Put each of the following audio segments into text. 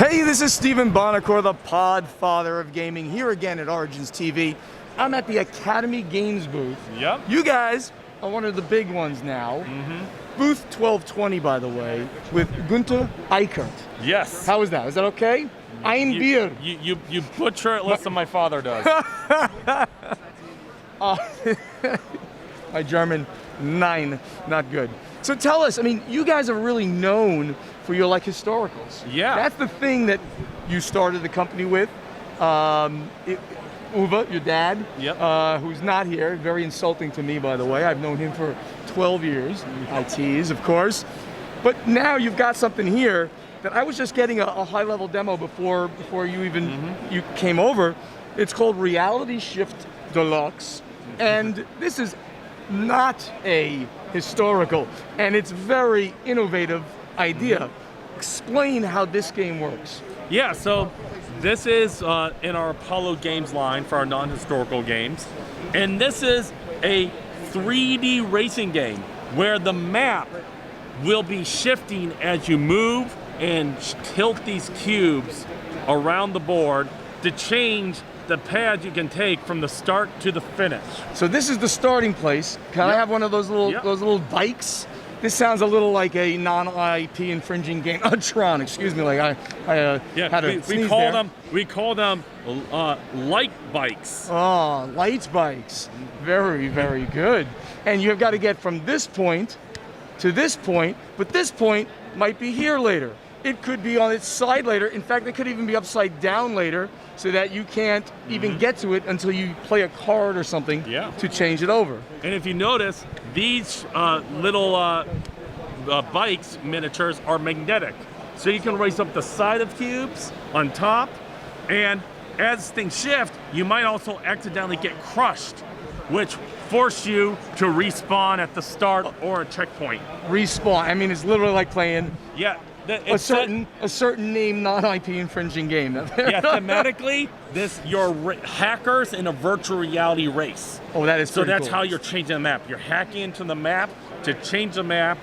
Hey, this is Stephen Bonacore, the Podfather of Gaming, here again at OriginsTV. I'm at the Academy Games booth. Yep. You guys are one of the big ones now. Booth 1220, by the way, with Gunter Eichert. Yes. How is that? Is that okay? Ein Bier. You butcher it less than my father does. My German, 9, not good. So tell us, I mean, you guys are really known for your historicals. Yeah. That's the thing that you started the company with. Uwe, your dad, who's not here, very insulting to me, by the way. I've known him for 12 years. I tease, of course. But now you've got something here that I was just getting a high-level demo before you even you came over. It's called Reality Shift Deluxe, and this is not a historical, and it's very innovative idea. Explain how this game works. Yeah, so this is in our Apollo Games line for our non-historical games. And this is a 3D racing game where the map will be shifting as you move and tilt these cubes around the board to change the path you can take from the start to the finish. So this is the starting place. Can I have one of those little bikes? This sounds a little like a non-IP infringing game. Tron, excuse me. Like I had a we call them light bikes. Oh, light bikes. Very, very good. And you've got to get from this point to this point, but this point might be here later. It could be on its side later. In fact, it could even be upside down later, so that you can't even get to it until you play a card or something to change it over. And if you notice, these little bikes, miniatures, are magnetic. So you can raise up the side of cubes on top, and as things shift, you might also accidentally get crushed, which force you to respawn at the start or a checkpoint. Respawn, I mean, it's literally like playing a certain name non-IP infringing game. Yeah, thematically, you're hackers in a virtual reality race. Oh, that is so pretty that's cool. how you're changing the map. You're hacking into the map to change the map,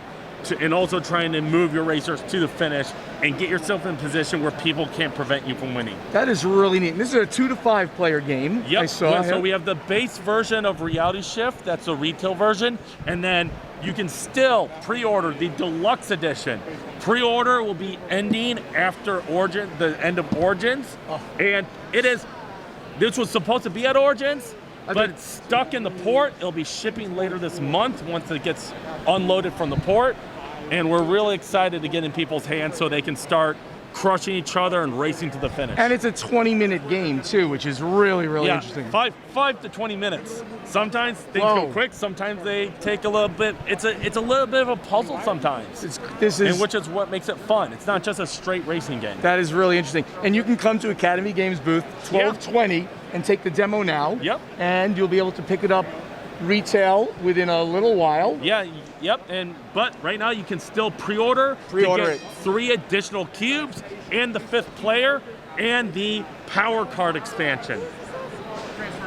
and also trying to move your racers to the finish and get yourself in a position where people can't prevent you from winning. That is really neat. This is a 2 to 5 player game. Yep. I saw. So we have the base version of Reality Shift. That's a retail version, and then you can still pre-order the deluxe edition. Pre-order will be ending after the end of Origins, and this was supposed to be at Origins, but it's stuck in the port. It'll be shipping later this month once it gets unloaded from the port, and we're really excited to get in people's hands so they can start crushing each other and racing to the finish. And it's a 20-minute game too, which is really, really interesting. 5 to 20 minutes. Sometimes things go quick. Sometimes they take a little bit. It's a little bit of a puzzle sometimes. Which is what makes it fun. It's not just a straight racing game. That is really interesting. And you can come to Academy Games booth 1220 and take the demo now. Yep. And you'll be able to pick it up retail within a little while. Yeah. Yep. But right now you can still pre-order it. 3 additional cubes and the 5th player and the power card expansion.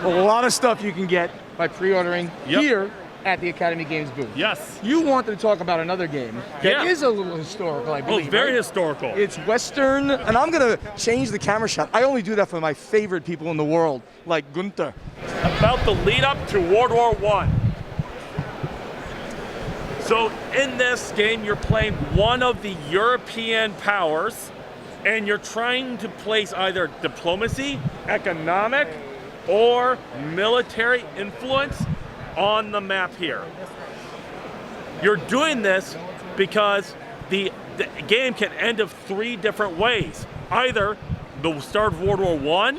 Well, a lot of stuff you can get by pre-ordering here at the Academy Games booth. Yes. You wanted to talk about another game that is a little historical, I believe. Oh, very historical. It's Western, and I'm going to change the camera shot. I only do that for my favorite people in the world, like Gunter. About the lead up to World War I. So in this game, you're playing one of the European powers, and you're trying to place either diplomacy, economic, or military influence on the map here. You're doing this because the game can end of 3 different ways. Either the start of World War I,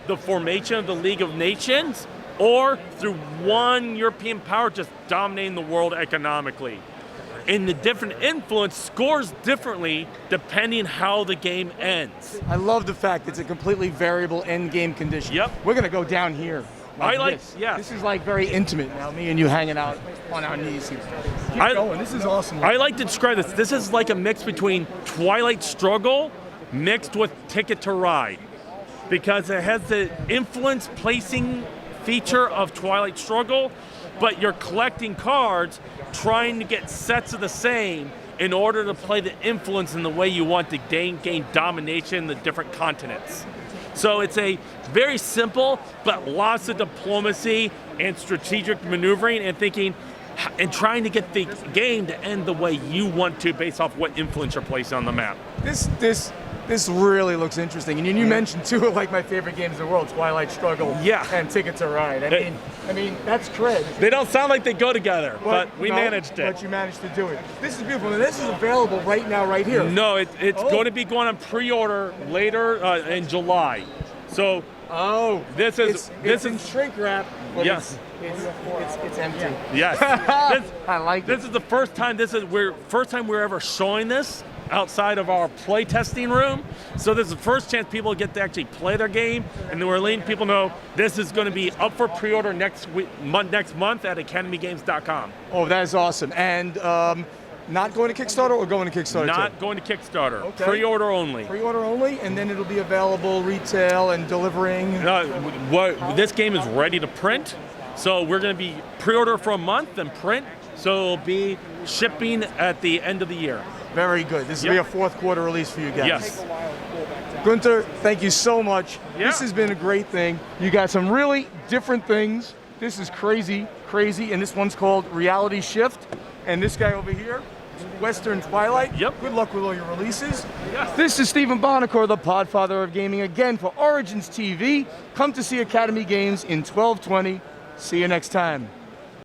the formation of the League of Nations, or through one European power just dominating the world economically. And the different influence scores differently depending how the game ends. I love the fact it's a completely variable end game condition. Yep. We're going to go down here. This is like very intimate now, me and you hanging out on our knees here. Keep going. This is awesome. I like to describe this. This is like a mix between Twilight Struggle mixed with Ticket to Ride, because it has the influence placing feature of Twilight Struggle, but you're collecting cards, trying to get sets of the same, in order to play the influence in the way you want to gain domination in the different continents. So it's a very simple, but lots of diplomacy and strategic maneuvering and thinking and trying to get the game to end the way you want to based off what influence you're placing on the map. This really looks interesting. And you mentioned two of like my favorite games in the world, Twilight Struggle and Ticket to Ride. I mean, that's cred. They don't sound like they go together, but we managed it. But you managed to do it. This is beautiful. And this is available right now, right here. No, it's going to be going on pre-order later in July. So this is in shrink wrap. Yes. It's empty. Yes. I like it. This is the first time we're ever showing this outside of our play testing room. So this is the first chance people get to actually play their game, and then we're letting people know this is going to be up for pre-order next month at academygames.com. Oh, that is awesome. And not going to Kickstarter or going to Kickstarter? Not going to Kickstarter. Okay. Pre-order only. Pre-order only, and then it'll be available retail and delivering. This game is ready to print, so we're going to be pre-order for a month and print. So it'll be shipping at the end of the year. Very good. This will be a fourth quarter release for you guys. Yes. Gunter, thank you so much. Yeah. This has been a great thing. You got some really different things. This is crazy, and this one's called Reality Shift. And this guy over here, Western Twilight. Yep. Good luck with all your releases. Yes. This is Stephen Bonacore, the Podfather of Gaming, again for Origins TV. Come to see Academy Games in 1220. See you next time.